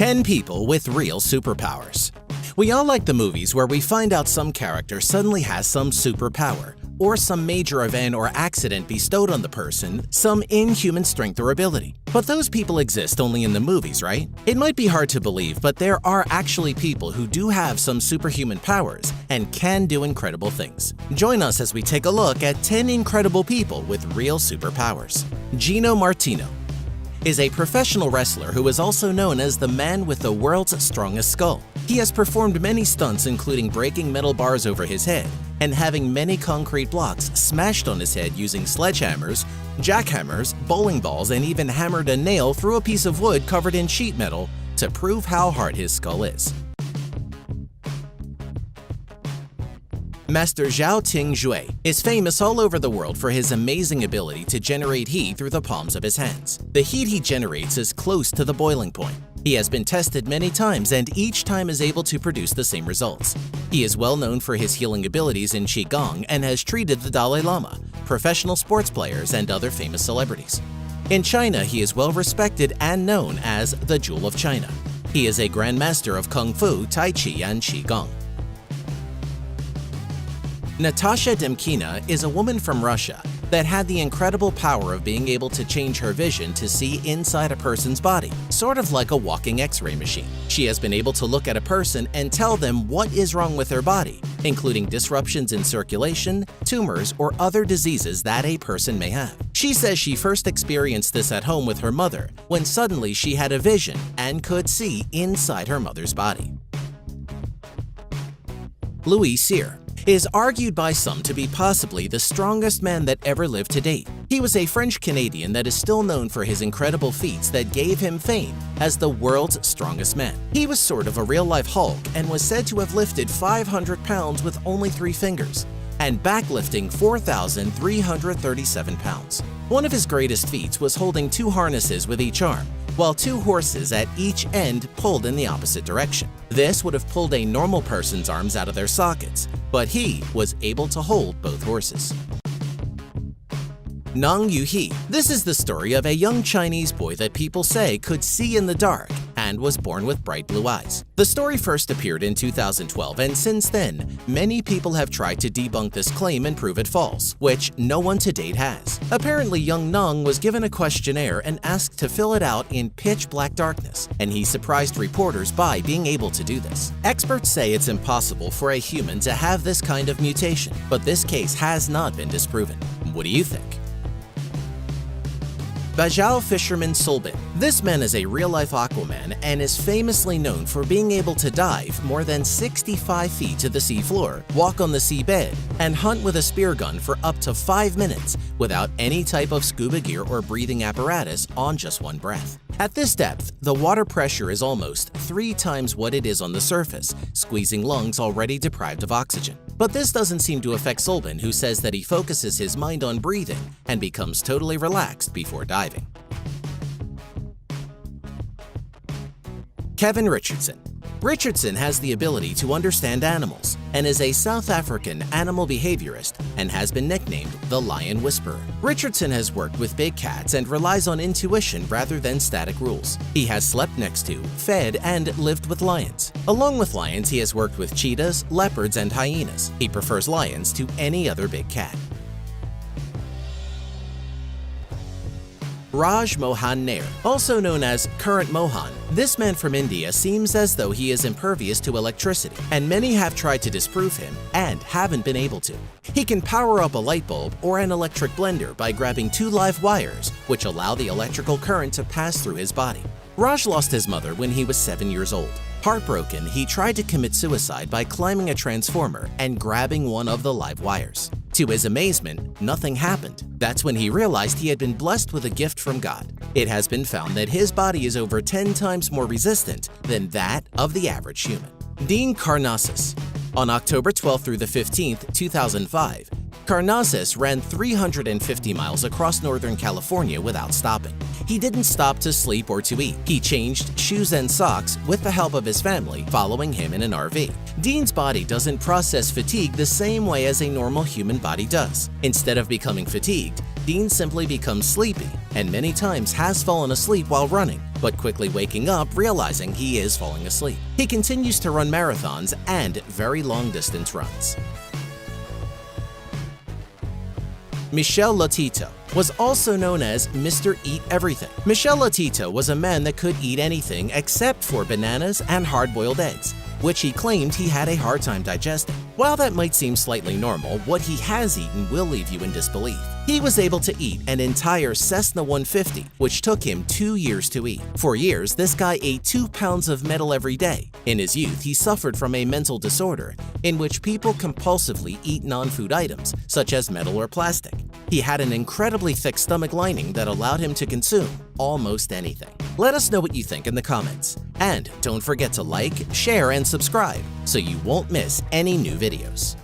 10 people with real superpowers. We all like the movies where we find out some character suddenly has some superpower, or some major event or accident bestowed on the person some inhuman strength or ability. But those people exist only in the movies, right? It might be hard to believe, but there are actually people who do have some superhuman powers and can do incredible things. Join us as we take a look at 10 incredible people with real superpowers. Gino Martino is a professional wrestler who is also known as the man with the world's strongest skull. He has performed many stunts, including breaking metal bars over his head and having many concrete blocks smashed on his head using sledgehammers, jackhammers, bowling balls, and even hammered a nail through a piece of wood covered in sheet metal to prove how hard his skull is. Master Zhao Ting Jue is famous all over the world for his amazing ability to generate heat through the palms of his hands. The heat he generates is close to the boiling point. He has been tested many times and each time is able to produce the same results. He is well known for his healing abilities in Qigong and has treated the Dalai Lama, professional sports players, and other famous celebrities. In China, he is well respected and known as the Jewel of China. He is a grandmaster of Kung Fu, Tai Chi, and Qigong. Natasha Demkina is a woman from Russia that had the incredible power of being able to change her vision to see inside a person's body, sort of like a walking X-ray machine. She has been able to look at a person and tell them what is wrong with their body, including disruptions in circulation, tumors, or other diseases that a person may have. She says she first experienced this at home with her mother when suddenly she had a vision and could see inside her mother's body. Louis Cyr is argued by some to be possibly the strongest man that ever lived to date. He was a French-Canadian that is still known for his incredible feats that gave him fame as the world's strongest man. He was sort of a real-life Hulk and was said to have lifted 500 pounds with only 3 fingers, and backlifting 4,337 pounds. One of his greatest feats was holding 2 harnesses with each arm, while 2 horses at each end pulled in the opposite direction. This would have pulled a normal person's arms out of their sockets, but he was able to hold both horses. Nang Yuhi. This is the story of a young Chinese boy that people say could see in the dark and was born with bright blue eyes. The story first appeared in 2012, and since then, many people have tried to debunk this claim and prove it false, which no one to date has. Apparently, young Nang was given a questionnaire and asked to fill it out in pitch black darkness, and he surprised reporters by being able to do this. Experts say it's impossible for a human to have this kind of mutation, but this case has not been disproven. What do you think? Bajau Fisherman Sulbin. This man is a real-life Aquaman and is famously known for being able to dive more than 65 feet to the seafloor, walk on the seabed, and hunt with a spear gun for up to 5 minutes without any type of scuba gear or breathing apparatus on just one breath. At this depth, the water pressure is almost 3 times what it is on the surface, squeezing lungs already deprived of oxygen. But this doesn't seem to affect Sulbin, who says that he focuses his mind on breathing and becomes totally relaxed before diving. Kevin Richardson. Richardson has the ability to understand animals and is a South African animal behaviorist and has been nicknamed the Lion Whisperer. Richardson has worked with big cats and relies on intuition rather than static rules. He has slept next to, fed, and lived with lions. Along with lions, he has worked with cheetahs, leopards, and hyenas. He prefers lions to any other big cat. Raj Mohan Nair, also known as Current Mohan. This man from India seems as though he is impervious to electricity, and many have tried to disprove him and haven't been able to. He can power up a light bulb or an electric blender by grabbing 2 live wires, which allow the electrical current to pass through his body. Raj lost his mother when he was 7 years old. Heartbroken, he tried to commit suicide by climbing a transformer and grabbing one of the live wires. To his amazement, nothing happened. That's when he realized he had been blessed with a gift from God. It has been found that his body is over 10 times more resistant than that of the average human. Dean Karnazes. On October 12th through the 15th, 2005, Carnazes ran 350 miles across Northern California without stopping. He didn't stop to sleep or to eat. He changed shoes and socks with the help of his family, following him in an RV. Dean's body doesn't process fatigue the same way as a normal human body does. Instead of becoming fatigued, Dean simply becomes sleepy and many times has fallen asleep while running, but quickly waking up realizing he is falling asleep. He continues to run marathons and very long-distance runs. Michel Lotito was also known as Mr. Eat Everything. Michel Lotito was a man that could eat anything except for bananas and hard-boiled eggs, which he claimed he had a hard time digesting. While that might seem slightly normal, what he has eaten will leave you in disbelief. He was able to eat an entire Cessna 150, which took him 2 years to eat. For years, this guy ate 2 pounds of metal every day. In his youth, he suffered from a mental disorder in which people compulsively eat non-food items, such as metal or plastic. He had an incredibly thick stomach lining that allowed him to consume almost anything. Let us know what you think in the comments. And don't forget to like, share, and subscribe so you won't miss any new videos.